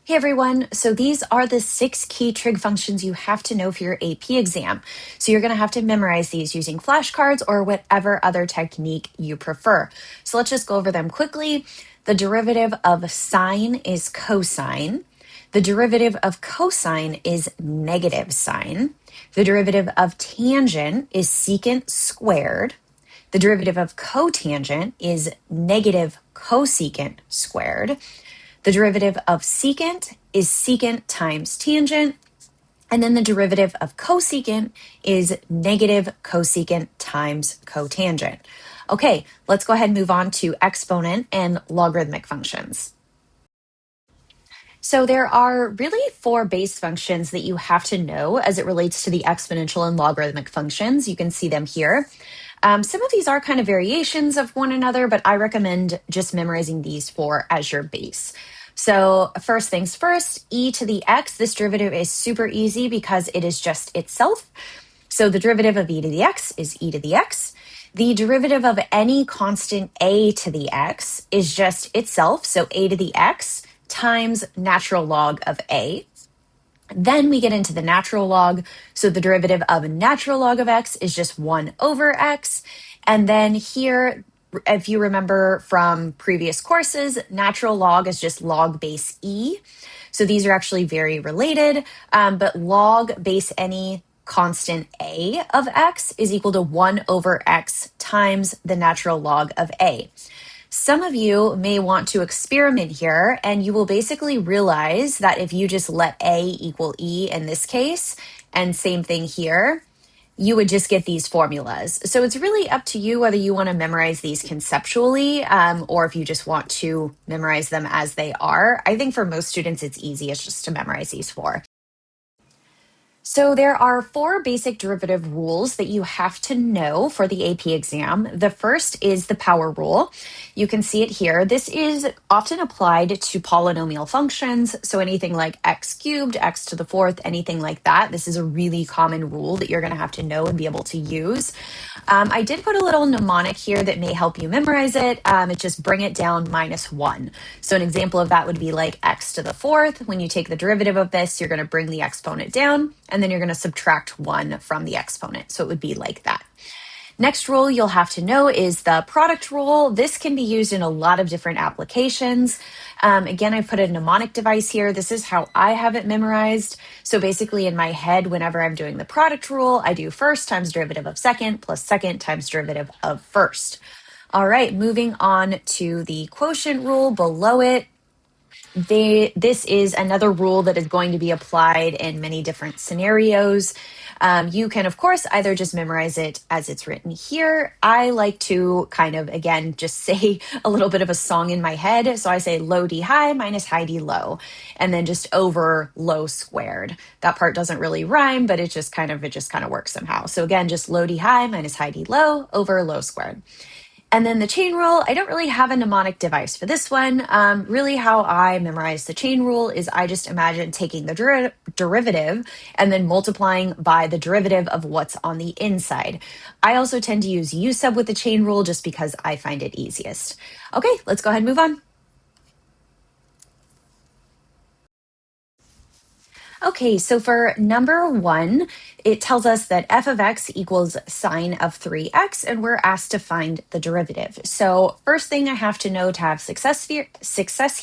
Hey everyone, so these are the 6 key trig functions you have to know for your AP exam. So you're going to have to memorize these using flashcards or whatever other technique you prefer. So let's just go over them quickly. The derivative of sine is cosine. The derivative of cosine is negative sine. The derivative of tangent is secant squared. The derivative of cotangent is negative cosecant squared. The derivative of secant is secant times tangent. And then the derivative of cosecant is negative cosecant times cotangent. Okay, let's go ahead and move on to exponent and logarithmic functions. So there are really 4 base functions that you have to know as it relates to the exponential and logarithmic functions. You can see them here. Some of these are kind of variations of one another, but I recommend just memorizing these 4 as your base. So first things first, e to the x, this derivative is super easy because it is just itself. So the derivative of e to the x is e to the x. The derivative of any constant a to the x is just itself, so a to the x times natural log of a. Then we get into the natural log. So the derivative of a natural log of x is just 1 over x. And then here, if you remember from previous courses, natural log is just log base e. So these are actually very related, but log base any constant a of x is equal to 1 over x times the natural log of a. Some of you may want to experiment here, and you will basically realize that if you just let a equal e in this case, and same thing here, you would just get these formulas. So it's really up to you whether you want to memorize these conceptually or if you just want to memorize them as they are. I think for most students, it's easiest just to memorize these 4. So there are 4 basic derivative rules that you have to know for the AP exam. The first is the power rule. You can see it here. This is often applied to polynomial functions. So anything like x cubed, x to the 4th, anything like that. This is a really common rule that you're going to have to know and be able to use. I did put a little mnemonic here that may help you memorize it. It's just bring it down -1. So an example of that would be like x to the 4th. When you take the derivative of this, you're going to bring the exponent down, and then you're going to subtract 1 from the exponent. So it would be like that. Next rule you'll have to know is the product rule. This can be used in a lot of different applications. Again, I put a mnemonic device here. This is how I have it memorized. So basically in my head, whenever I'm doing the product rule, I do first times derivative of second plus second times derivative of first. All right, moving on to the quotient rule below it. This is another rule that is going to be applied in many different scenarios. You can, of course, either just memorize it as it's written here. I like to kind of, again, just say a little bit of a song in my head. So I say low d high minus high d low, and then just over low squared. That part doesn't really rhyme, but it just kind of works somehow. So again, just low d high minus high d low over low squared. And then the chain rule, I don't really have a mnemonic device for this one. Really how I memorize the chain rule is I just imagine taking the derivative and then multiplying by the derivative of what's on the inside. I also tend to use u sub with the chain rule just because I find it easiest. Okay, let's go ahead and move on. Okay, so for number 1, it tells us that f of x equals sine of 3x, and we're asked to find the derivative. So first thing I have to know to have success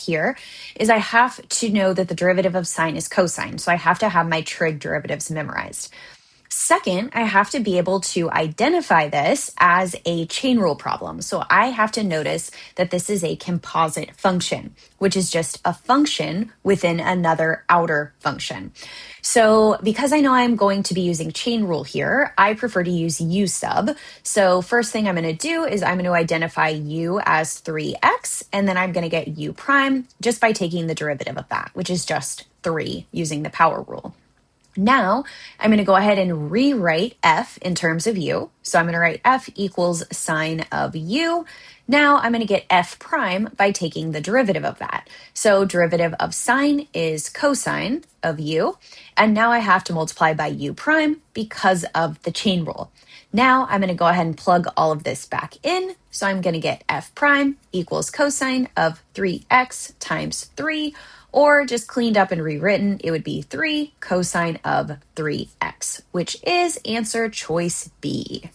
here is I have to know that the derivative of sine is cosine. So I have to have my trig derivatives memorized. Second, I have to be able to identify this as a chain rule problem. So I have to notice that this is a composite function, which is just a function within another outer function. So because I know I'm going to be using chain rule here, I prefer to use u sub. So first thing I'm going to do is I'm going to identify u as 3x, and then I'm going to get u prime just by taking the derivative of that, which is just 3 using the power rule. Now, I'm going to go ahead and rewrite f in terms of u. So I'm going to write f equals sine of u. Now I'm going to get f prime by taking the derivative of that. So derivative of sine is cosine of u. And now I have to multiply by u prime because of the chain rule. Now I'm going to go ahead and plug all of this back in. So I'm going to get f prime equals cosine of 3x times 3, or just cleaned up and rewritten, it would be 3 cosine of 3x, which is answer choice B.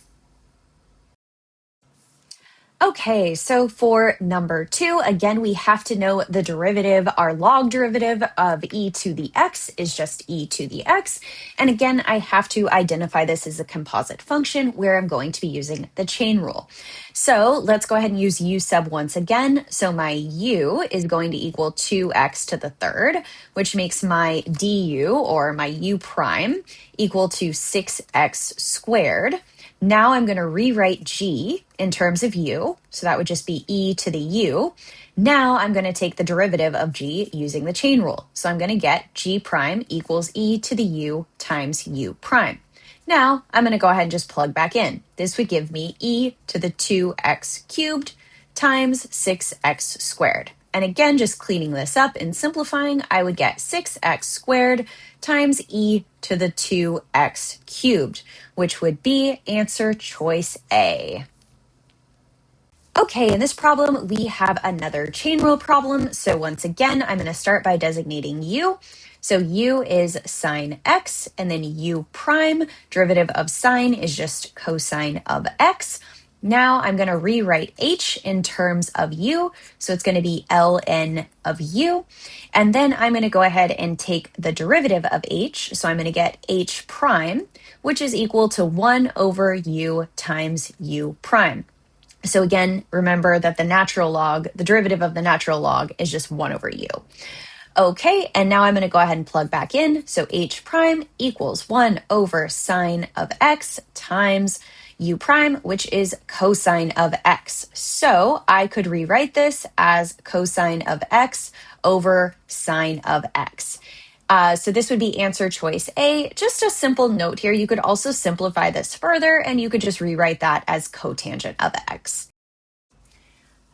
Okay, so for number 2, again, we have to know the derivative. Our log derivative of e to the x is just e to the x. And again, I have to identify this as a composite function where I'm going to be using the chain rule. So let's go ahead and use u sub once again. So my u is going to equal 2x to the third, which makes my du, or my u prime, equal to 6x squared. Now I'm going to rewrite g in terms of u, so that would just be e to the u. Now I'm going to take the derivative of g using the chain rule. So I'm going to get g prime equals e to the u times u prime. Now I'm going to go ahead and just plug back in. This would give me e to the 2x cubed times 6x squared. And again, just cleaning this up and simplifying, I would get 6x squared times e to the 2x cubed, which would be answer choice A. Okay, in this problem, we have another chain rule problem. So once again, I'm going to start by designating u. So u is sine x, and then u prime, derivative of sine is just cosine of x. Now I'm going to rewrite h in terms of u, so it's going to be ln of u. And then I'm going to go ahead and take the derivative of h, so I'm going to get h prime, which is equal to 1 over u times u prime. So again, remember that the derivative of the natural log is just 1 over u. Okay, and now I'm going to go ahead and plug back in. So h prime equals 1 over sine of x times u prime, which is cosine of x. So I could rewrite this as cosine of x over sine of x. So this would be answer choice A. Just a simple note here, you could also simplify this further and you could just rewrite that as cotangent of x.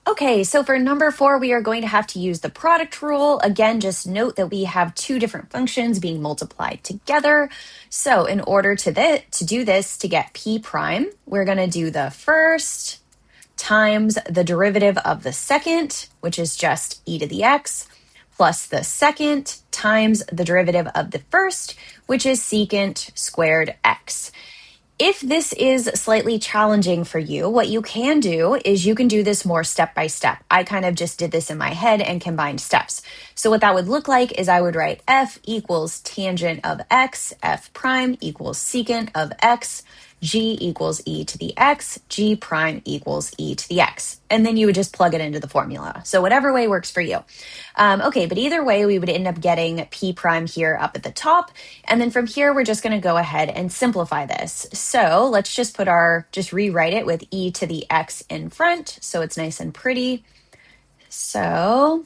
Okay, so for number 4, we are going to have to use the product rule. Again, just note that we have two different functions being multiplied together. So in order to do this, to get p prime, we're going to do the first times the derivative of the second, which is just e to the x, plus the second times the derivative of the first, which is secant squared x. If this is slightly challenging for you, what you can do is you can do this more step by step. I kind of just did this in my head and combined steps. So what that would look like is I would write f equals tangent of x, f prime equals secant of x, g equals e to the x, g prime equals e to the x. And then you would just plug it into the formula. So whatever way works for you. Okay, but either way, we would end up getting p prime here up at the top. And then from here, we're just going to go ahead and simplify this. So let's just rewrite it with e to the x in front. So it's nice and pretty. So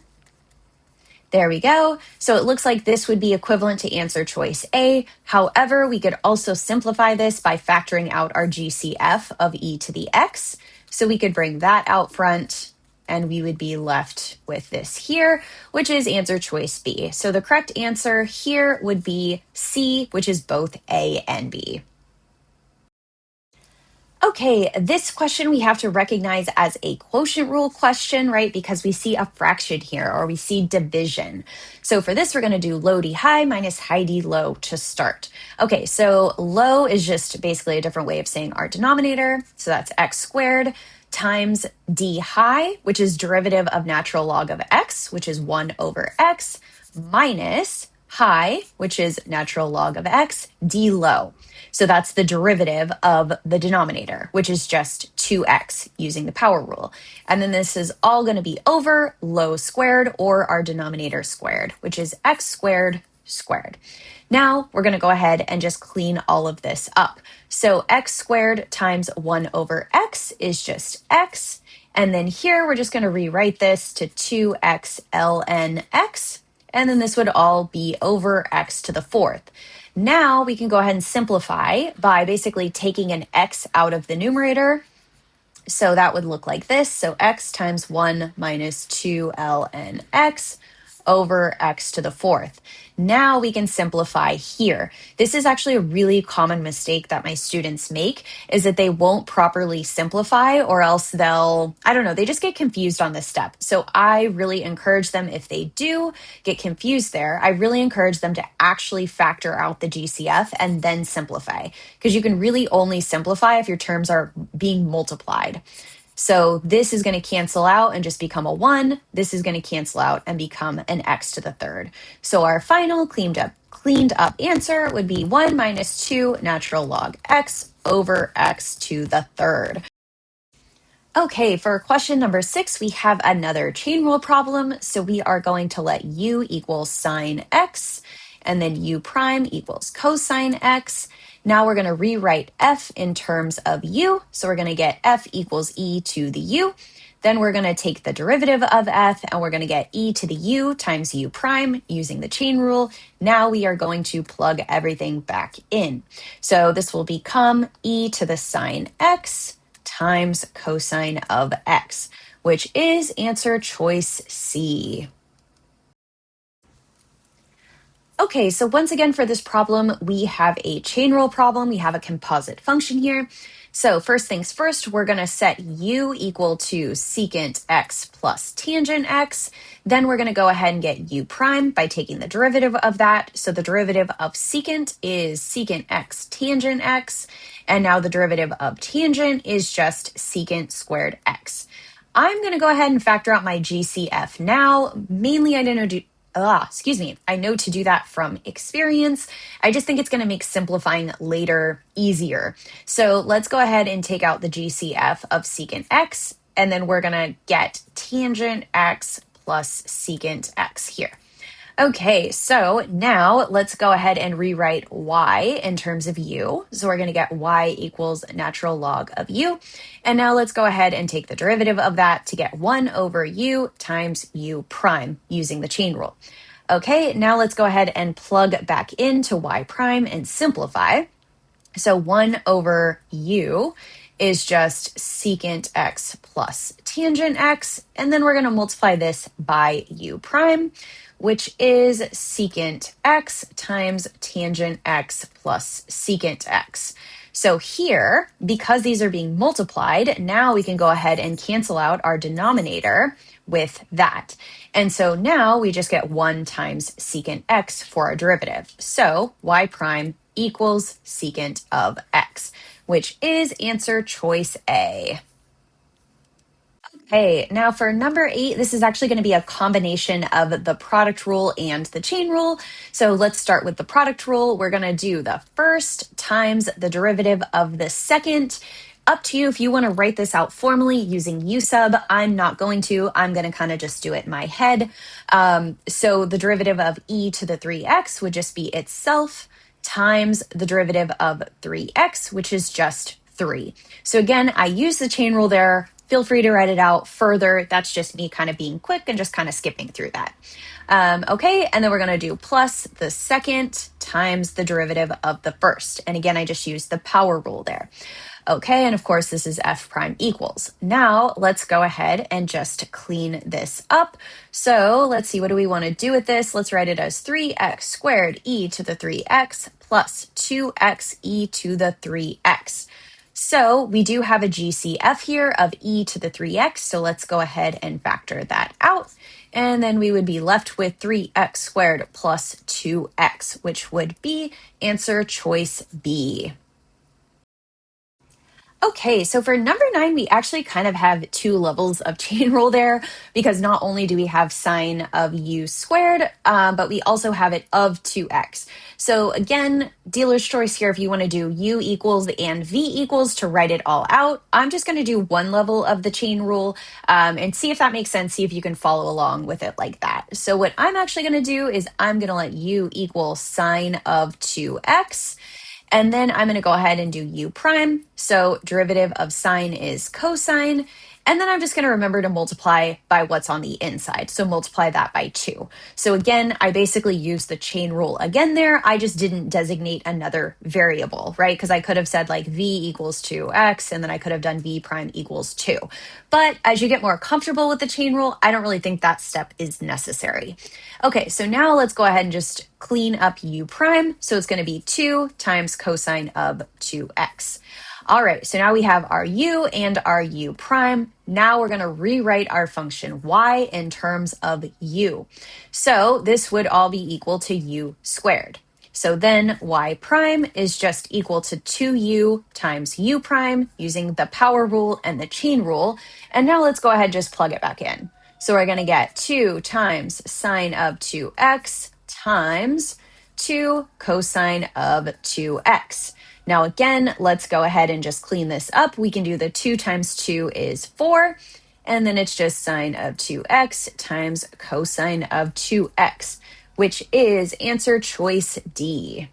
there we go. So it looks like this would be equivalent to answer choice A. However, we could also simplify this by factoring out our GCF of e to the x. So we could bring that out front and we would be left with this here, which is answer choice B. So the correct answer here would be C, which is both A and B. Okay, this question we have to recognize as a quotient rule question, right? Because we see a fraction here, or we see division. So for this, we're going to do low d high minus high d low to start. Okay, so low is just basically a different way of saying our denominator. So that's x squared times d high, which is derivative of natural log of x, which is 1 over x, minus high, which is natural log of x, d low. So that's the derivative of the denominator, which is just 2x using the power rule. And then this is all going to be over low squared, or our denominator squared, which is x squared squared. Now we're going to go ahead and just clean all of this up. So x squared times 1 over x is just x. And then here we're just going to rewrite this to 2x ln x. And then this would all be over x to the fourth. Now we can go ahead and simplify by basically taking an x out of the numerator. So that would look like this. So x times 1 minus 2 ln x over x to the fourth. Now we can simplify here. This is actually a really common mistake that my students make, is that they won't properly simplify, or else they'll, I don't know, they just get confused on this step. So I really encourage them, if they do get confused there, I really encourage them to actually factor out the GCF and then simplify, because you can really only simplify if your terms are being multiplied. So this is going to cancel out and just become a 1. This is going to cancel out and become an x to the third. So our final cleaned up answer would be 1 minus 2 natural log x over x to the third. Okay, for question number 6, we have another chain rule problem. So we are going to let u equal sine x, and then u prime equals cosine x. Now we're going to rewrite f in terms of u. So we're going to get f equals e to the u. Then we're going to take the derivative of f, and we're going to get e to the u times u prime using the chain rule. Now we are going to plug everything back in. So this will become e to the sine x times cosine of x, which is answer choice C. Okay, so once again for this problem, we have a chain rule problem. We have a composite function here. So first things first, we're going to set u equal to secant x plus tangent x. Then we're going to go ahead and get u prime by taking the derivative of that. So the derivative of secant is secant x tangent x. And now the derivative of tangent is just secant squared x. I'm going to go ahead and factor out my GCF now. Mainly, I know to do that from experience. I just think it's going to make simplifying later easier. So let's go ahead and take out the GCF of secant x, and then we're going to get tangent x plus secant x here. Okay, so now let's go ahead and rewrite y in terms of u. So we're going to get y equals natural log of u. And now let's go ahead and take the derivative of that to get 1 over u times u prime using the chain rule. Okay, now let's go ahead and plug back into y prime and simplify. So 1 over u is just secant x plus tangent x. And then we're going to multiply this by u prime, which is secant x times tangent x plus secant x. So here, because these are being multiplied, now we can go ahead and cancel out our denominator with that. And so now we just get 1 times secant x for our derivative. So y prime equals secant of x, which is answer choice A. Okay, now for number 8, this is actually going to be a combination of the product rule and the chain rule. So let's start with the product rule. We're going to do the first times the derivative of the second. Up to you if you want to write this out formally using u sub. I'm not going to. I'm going to kind of just do it in my head. So the derivative of e to the 3x would just be itself times the derivative of 3x, which is just 3. So again, I use the chain rule there. Feel free to write it out further. That's just me kind of being quick and just kind of skipping through that. Okay, and then we're going to do plus the second times the derivative of the first. And again, I just used the power rule there. Okay, and of course, this is f prime equals. Now, let's go ahead and just clean this up. So let's see, what do we want to do with this? Let's write it as 3x squared e to the 3x plus 2x e to the 3x. So we do have a GCF here of e to the 3x, so let's go ahead and factor that out. And then we would be left with 3x squared plus 2x, which would be answer choice B. Okay, so for number 9, we actually kind of have 2 levels of chain rule there, because not only do we have sine of u squared, but we also have it of 2x. So again, dealer's choice here if you want to do u equals and v equals to write it all out. I'm just going to do one level of the chain rule and see if that makes sense, see if you can follow along with it like that. So what I'm actually going to do is I'm going to let u equal sine of 2x. And then I'm going to go ahead and do u prime. So derivative of sine is cosine. And then I'm just going to remember to multiply by what's on the inside. So multiply that by 2. So again, I basically used the chain rule again there. I just didn't designate another variable, right? Because I could have said like v equals 2x, and then I could have done v prime equals 2. But as you get more comfortable with the chain rule, I don't really think that step is necessary. Okay, so now let's go ahead and just clean up u prime. So it's going to be 2 times cosine of 2x. All right, so now we have our u and our u prime. Now we're going to rewrite our function y in terms of u. So this would all be equal to u squared. So then y prime is just equal to 2u times u prime using the power rule and the chain rule. And now let's go ahead and just plug it back in. So we're going to get 2 times sine of 2x times 2 cosine of 2x. Now again, let's go ahead and just clean this up. We can do the 2 times 2 is 4, and then it's just sine of 2x times cosine of 2x, which is answer choice D.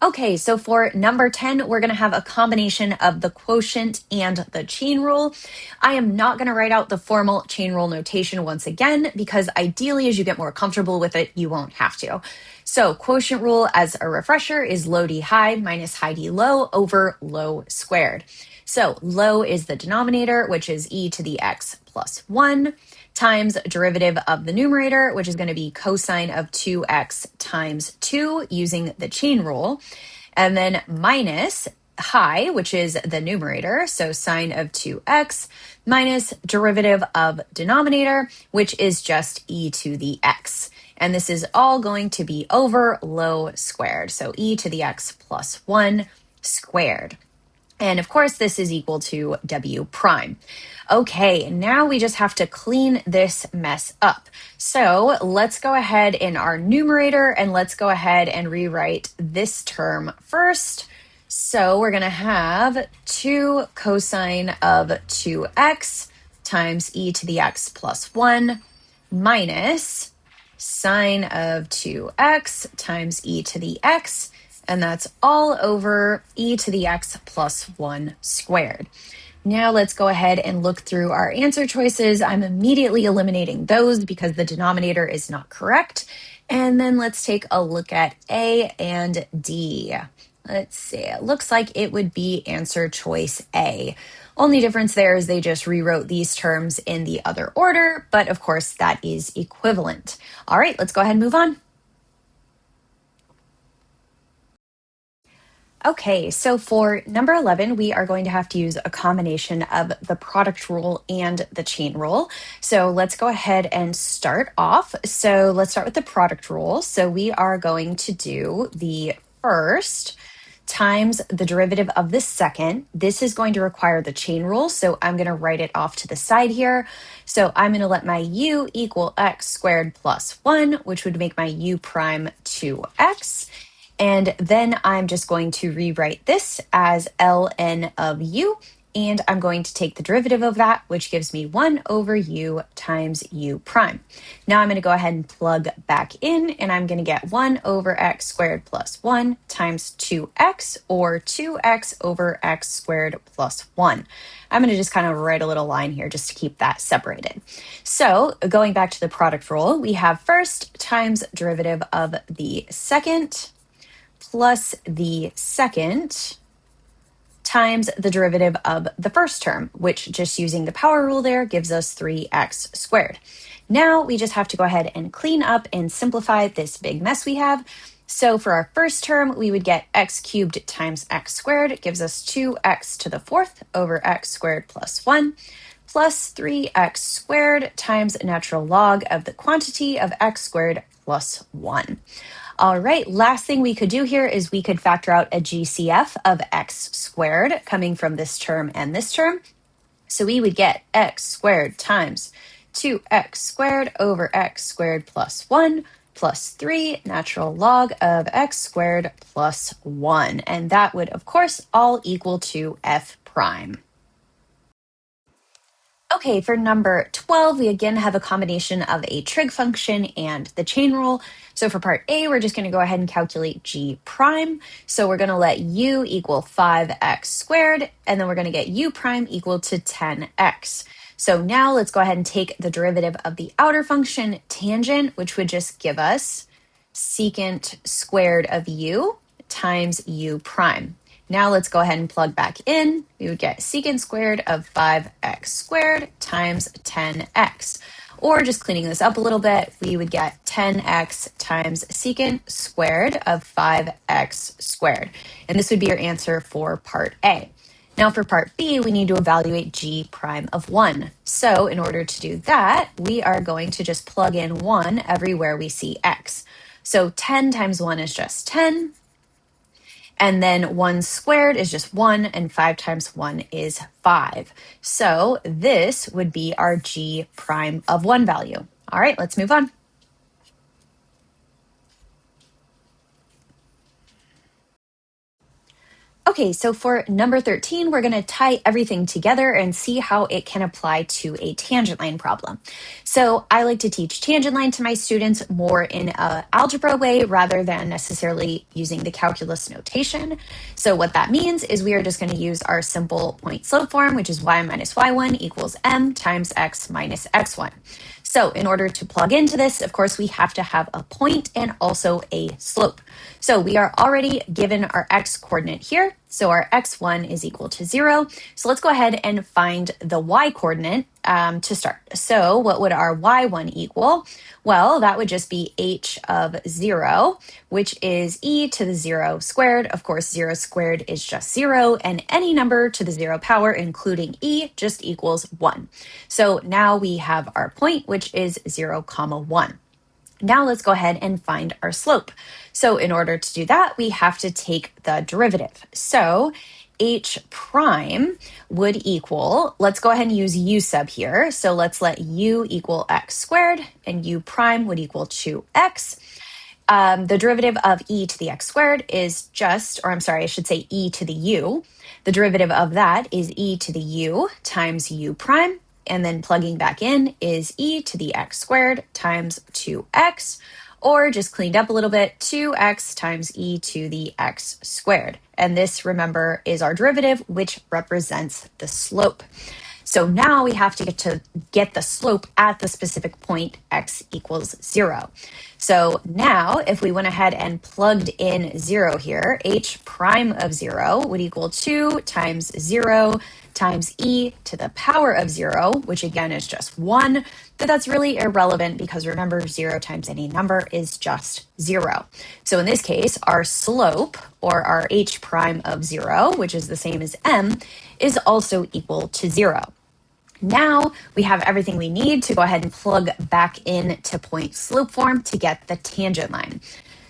Okay, so for number 10, we're going to have a combination of the quotient and the chain rule. I am not going to write out the formal chain rule notation once again, because ideally, as you get more comfortable with it, you won't have to. So quotient rule, as a refresher, is low d high minus high d low over low squared. So low is the denominator, which is e to the x plus 1, times derivative of the numerator, which is going to be cosine of 2x times 2 using the chain rule, and then minus high, which is the numerator, so sine of 2x, minus derivative of denominator, which is just e to the x. And this is all going to be over low squared, so e to the x plus 1 squared. And of course, this is equal to w prime. Okay, now we just have to clean this mess up. So let's go ahead in our numerator and let's go ahead and rewrite this term first. So we're going to have 2 cosine of 2x times e to the x plus 1 minus sine of 2x times e to the x, and that's all over e to the x plus 1 squared. Now let's go ahead and look through our answer choices. I'm immediately eliminating those because the denominator is not correct. And then let's take a look at A and D. Let's see, it looks like it would be answer choice A. Only difference there is they just rewrote these terms in the other order, but of course that is equivalent. All right, let's go ahead and move on. Okay, so for number 11, we are going to have to use a combination of the product rule and the chain rule. So let's go ahead and start off. So let's start with the product rule. So we are going to do the first times the derivative of the second. This is going to require the chain rule, so I'm going to write it off to the side here. So I'm going to let my u equal x squared plus 1, which would make my u prime 2x. And then I'm just going to rewrite this as ln of u, and I'm going to take the derivative of that, which gives me 1 over u times u prime. Now I'm going to go ahead and plug back in, and I'm going to get 1 over x squared plus 1 times 2x, or 2x over x squared plus 1. I'm going to just kind of write a little line here just to keep that separated. So going back to the product rule, we have first times derivative of the second plus the second times the derivative of the first term, which just using the power rule there gives us 3x squared. Now we just have to go ahead and clean up and simplify this big mess we have. So for our first term, we would get x cubed times x squared. It gives us 2x to the fourth over x squared plus 1 plus 3x squared times natural log of the quantity of x squared plus 1. All right, last thing we could do here is we could factor out a GCF of x squared coming from this term and this term. So we would get x squared times 2x squared over x squared plus 1 plus 3 natural log of x squared plus 1. And that would, of course, all equal to f prime. Okay, for number 12, we again have a combination of a trig function and the chain rule. So for part A, we're just going to go ahead and calculate g prime. So we're going to let u equal 5x squared, and then we're going to get u prime equal to 10x. So now let's go ahead and take the derivative of the outer function tangent, which would just give us secant squared of u times u prime. Now let's go ahead and plug back in. We would get secant squared of 5x squared times 10x. Or just cleaning this up a little bit, we would get 10x times secant squared of 5x squared. And this would be your answer for part A. Now for part B, we need to evaluate g prime of 1. So in order to do that, we are going to just plug in 1 everywhere we see x. So 10 times 1 is just 10. And then 1 squared is just 1, and 5 times 1 is 5. So this would be our g prime of 1 value. All right, let's move on. Okay, so for number 13, we're going to tie everything together and see how it can apply to a tangent line problem. So I like to teach tangent line to my students more in an algebra way rather than necessarily using the calculus notation. So what that means is we are just going to use our simple point slope form, which is y minus y1 equals m times x minus x1. So in order to plug into this, of course, we have to have a point and also a slope. So we are already given our x coordinate here. So our x1 is equal to 0. So let's go ahead and find the y coordinate to start. So what would our y1 equal? Well, that would just be h of 0, which is e to the 0 squared. Of course, 0 squared is just 0, and any number to the 0 power, including e, just equals 1. So now we have our point, which is 0, 1. Now let's go ahead and find our slope. So in order to do that, we have to take the derivative. So h prime would equal, let's go ahead and use u sub here. So let's let u equal x squared, and u prime would equal 2x. The derivative of e to the x squared is just, or I'm sorry, I should say e to the u. The derivative of that is e to the u times u prime. And then plugging back in is e to the x squared times 2x, or just cleaned up a little bit, 2x times e to the x squared. And this, remember, is our derivative, which represents the slope. So now we have to get the slope at the specific point x equals 0. So now if we went ahead and plugged in 0 here, h prime of 0 would equal 2 times 0 times e to the power of 0, which again is just 1, but that's really irrelevant because remember 0 times any number is just 0. So in this case, our slope, or our h prime of 0, which is the same as m, is also equal to 0. Now we have everything we need to go ahead and plug back in to point slope form to get the tangent line.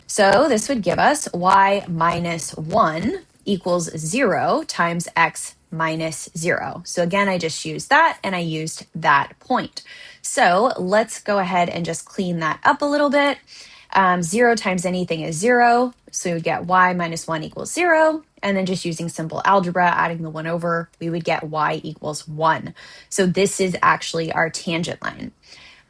So this would give us y minus 1 equals 0 times x minus 0. So again, I just used that and I used that point. So let's go ahead and just clean that up a little bit. 0 times anything is 0. So we would get y minus 1 equals 0. And then just using simple algebra, adding the 1 over, we would get y equals 1. So this is actually our tangent line.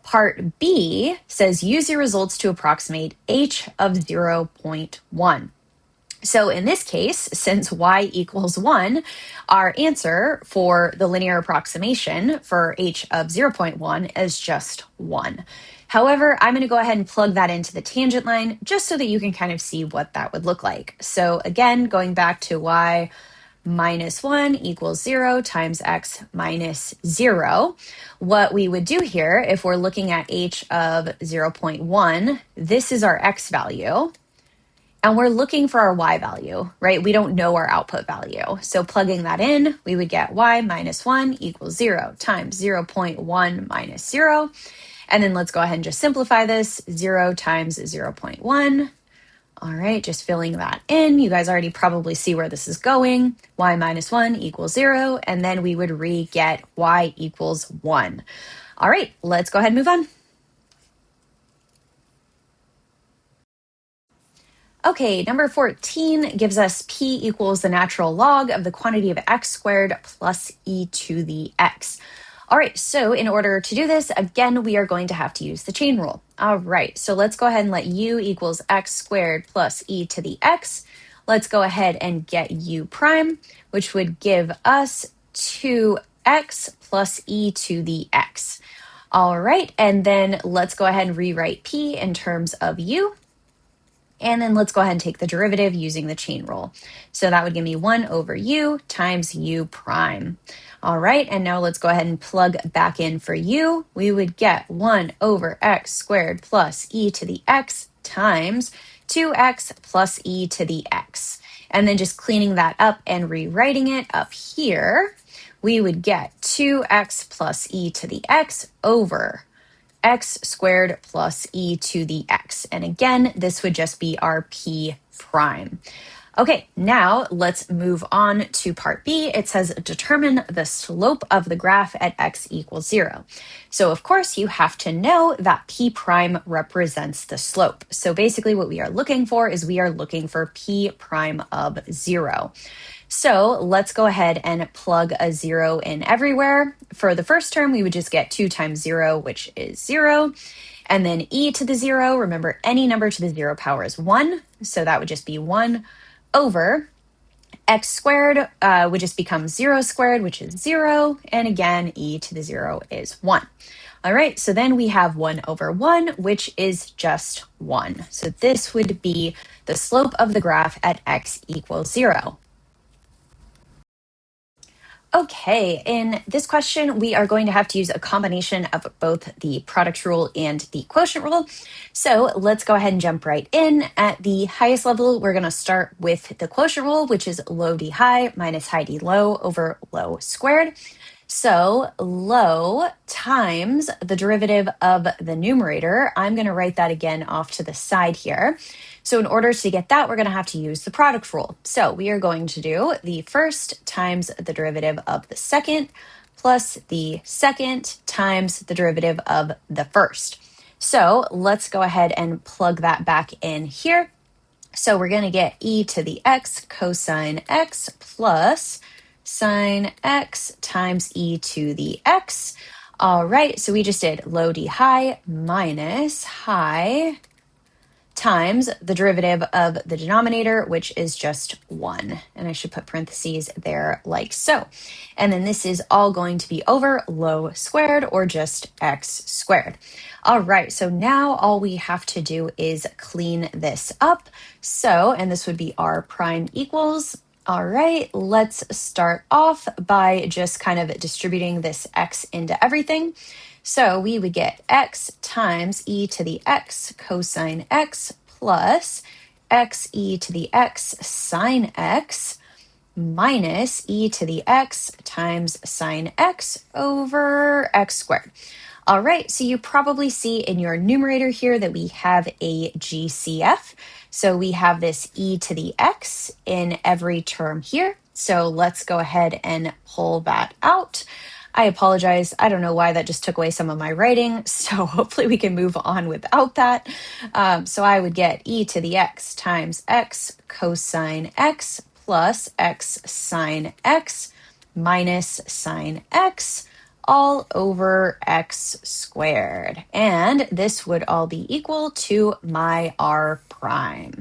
Part B says use your results to approximate h of 0.1. So in this case, since y equals 1, our answer for the linear approximation for h of 0.1 is just 1. However, I'm going to go ahead and plug that into the tangent line just so that you can kind of see what that would look like. So again, going back to y minus 1 equals 0 times x minus 0. What we would do here, if we're looking at h of 0.1, this is our x value. And we're looking for our y value, right? We don't know our output value. So plugging that in, we would get y minus 1 equals 0 times 0.1 minus 0. And then let's go ahead and just simplify this. 0 times 0.1. All right, just filling that in. You guys already probably see where this is going. Y minus 1 equals 0. And then we would re-get y equals 1. All right, let's go ahead and move on. Okay, number 14 gives us p equals the natural log of the quantity of x squared plus e to the x. All right, so in order to do this, again, we are going to have to use the chain rule. All right, so let's go ahead and let u equals x squared plus e to the x. Let's go ahead and get u prime, which would give us 2x plus e to the x. All right, and then let's go ahead and rewrite p in terms of u. And then let's go ahead and take the derivative using the chain rule. So that would give me 1 over u times u prime. All right, and now let's go ahead and plug back in for u. We would get 1 over x squared plus e to the x times 2x plus e to the x. And then just cleaning that up and rewriting it up here, we would get 2x plus e to the x over x squared plus e to the x. And again, this would just be our p prime. Okay, now let's move on to part B. It says determine the slope of the graph at x equals 0. So of course you have to know that p prime represents the slope. So basically what we are looking for is we are looking for p prime of 0. So let's go ahead and plug a 0 in everywhere. For the first term, we would just get 2 times 0, which is 0. And then e to the 0, remember any number to the 0 power is 1. So that would just be 1 over x squared would just become 0 squared, which is 0. And again, e to the 0 is 1. All right, so then we have 1 over 1, which is just 1. So this would be the slope of the graph at x equals 0. Okay, in this question, we are going to have to use a combination of both the product rule and the quotient rule. So let's go ahead and jump right in. At the highest level, we're going to start with the quotient rule, which is low d high minus high d low over low squared. So low times the derivative of the numerator. I'm going to write that again off to the side here. So in order to get that, we're going to have to use the product rule. So we are going to do the first times the derivative of the second plus the second times the derivative of the first. So let's go ahead and plug that back in here. So we're going to get e to the x cosine x plus sine x times e to the x. All right, so we just did low d high minus high times the derivative of the denominator, which is just 1. And I should put parentheses there like so. And then this is all going to be over low squared or just x squared. All right, so now all we have to do is clean this up. So, and this would be r prime equals. All right, let's start off by just kind of distributing this x into everything. So we would get x times e to the x cosine x plus x e to the x sine x minus e to the x times sine x over x squared. All right, so you probably see in your numerator here that we have a GCF. So we have this e to the x in every term here. So let's go ahead and pull that out. I apologize. I don't know why that just took away some of my writing. So hopefully we can move on without that. So I would get e to the x times x cosine x plus x sine x minus sine x all over x squared. And this would all be equal to my r prime.